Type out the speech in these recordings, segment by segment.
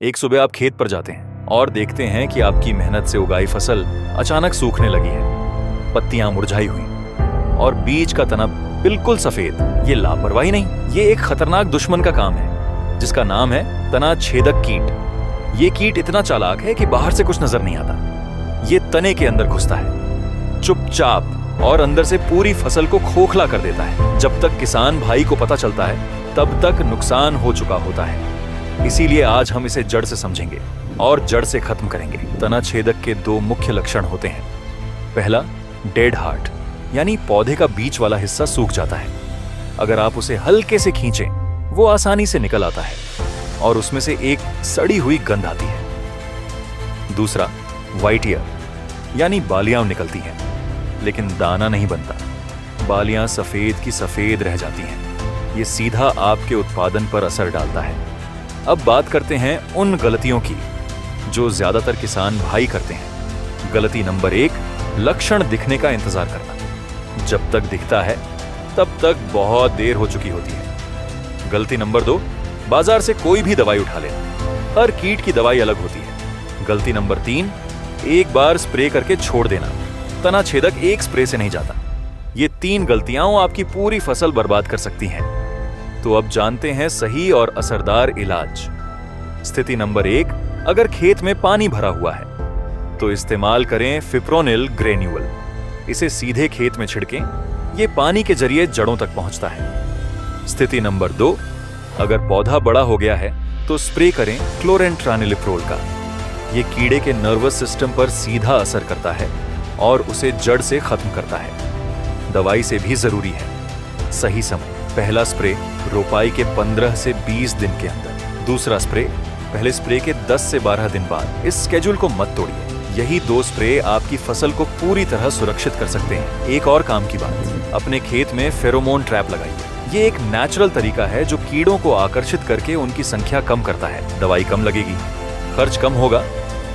एक सुबह आप खेत पर जाते हैं और देखते हैं कि आपकी मेहनत से उगाई फसल अचानक सूखने लगी है। पत्तियां मुरझाई हुई और बीज का तना बिल्कुल सफेद। ये लापरवाही नहीं, ये एक खतरनाक दुश्मन का काम है जिसका नाम है तना छेदक कीट। ये कीट इतना चालाक है कि बाहर से कुछ नजर नहीं आता। ये तने के अंदर घुसता है चुपचाप और अंदर से पूरी फसल को खोखला कर देता है। जब तक किसान भाई को पता चलता है तब तक नुकसान हो चुका होता है। इसीलिए आज हम इसे जड़ से समझेंगे और जड़ से खत्म करेंगे। तना छेदक के दो मुख्य लक्षण होते हैं। पहला, डेड हार्ट, यानी पौधे का बीच वाला हिस्सा सूख जाता है। अगर आप उसे हल्के से खींचें, वो आसानी से निकल आता है और उसमें से एक सड़ी हुई गंध आती है। दूसरा, व्हाइट ईयर, यानी बालियां निकलती हैं लेकिन दाना नहीं बनता। बालियां सफेद की सफेद रह जाती हैं। ये सीधा आपके उत्पादन पर असर डालता है। अब बात करते हैं उन गलतियों की जो ज्यादातर किसान भाई करते हैं। गलती नंबर 1, लक्षण दिखने का इंतजार करना। जब तक दिखता है तब तक बहुत देर हो चुकी होती है। गलती नंबर 2, बाजार से कोई भी दवाई उठा लेना। हर कीट की दवाई अलग होती है। गलती नंबर 3, एक बार स्प्रे करके छोड़ देना। तना छेदक एक स्प्रे से नहीं जाता। ये 3 गलतियां आपकी पूरी फसल बर्बाद कर सकती हैं। तो अब जानते हैं सही और असरदार इलाज। स्थिति नंबर 1, अगर खेत में पानी भरा हुआ है तो इस्तेमाल करें फिप्रोनिल ग्रेन्यूल। इसे सीधे खेत में छिड़कें, ये पानी के जरिए जड़ों तक पहुंचता है। स्थिति नंबर 2, अगर पौधा बड़ा हो गया है तो स्प्रे करें क्लोरेंट्रानिलिप्रोल का। ये कीड़े के नर्वस सिस्टम पर सीधा असर करता है और उसे जड़ से खत्म करता है। दवाई से भी जरूरी है सही समय। पहला स्प्रे रोपाई के 15 से 20 दिन के अंदर। दूसरा स्प्रे पहले स्प्रे के 10 से 12 दिन बाद। इस स्केड्यूल को मत तोड़िए। यही 2 स्प्रे आपकी फसल को पूरी तरह सुरक्षित कर सकते हैं। एक और काम की बात, अपने खेत में फेरोमोन ट्रैप लगाइए। ये एक नेचुरल तरीका है जो कीड़ों को आकर्षित करके उनकी संख्या कम करता है। दवाई कम लगेगी, खर्च कम होगा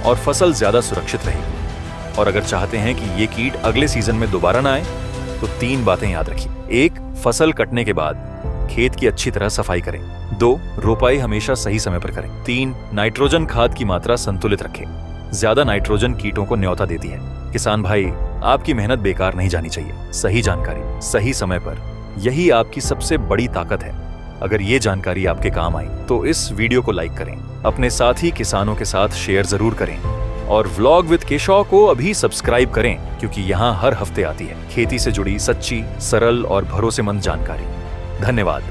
और फसल ज्यादा सुरक्षित रहेगी। और अगर चाहते हैं कि ये कीट अगले सीजन में दोबारा ना आए तो 3 बातें याद रखिए। 1, फसल कटने के बाद खेत की अच्छी तरह सफाई करें। 2, रोपाई हमेशा सही समय पर करें। 3, नाइट्रोजन खाद की मात्रा संतुलित रखें। ज्यादा नाइट्रोजन कीटों को न्योता देती है। किसान भाई, आपकी मेहनत बेकार नहीं जानी चाहिए। सही जानकारी सही समय पर, यही आपकी सबसे बड़ी ताकत है। अगर ये जानकारी आपके काम आई तो इस वीडियो को लाइक करें, अपने साथी किसानों के साथ शेयर जरूर करें और व्लॉग विद केशव को अभी सब्सक्राइब करें, क्योंकि यहाँ हर हफ्ते आती है खेती से जुड़ी सच्ची, सरल और भरोसेमंद जानकारी। धन्यवाद।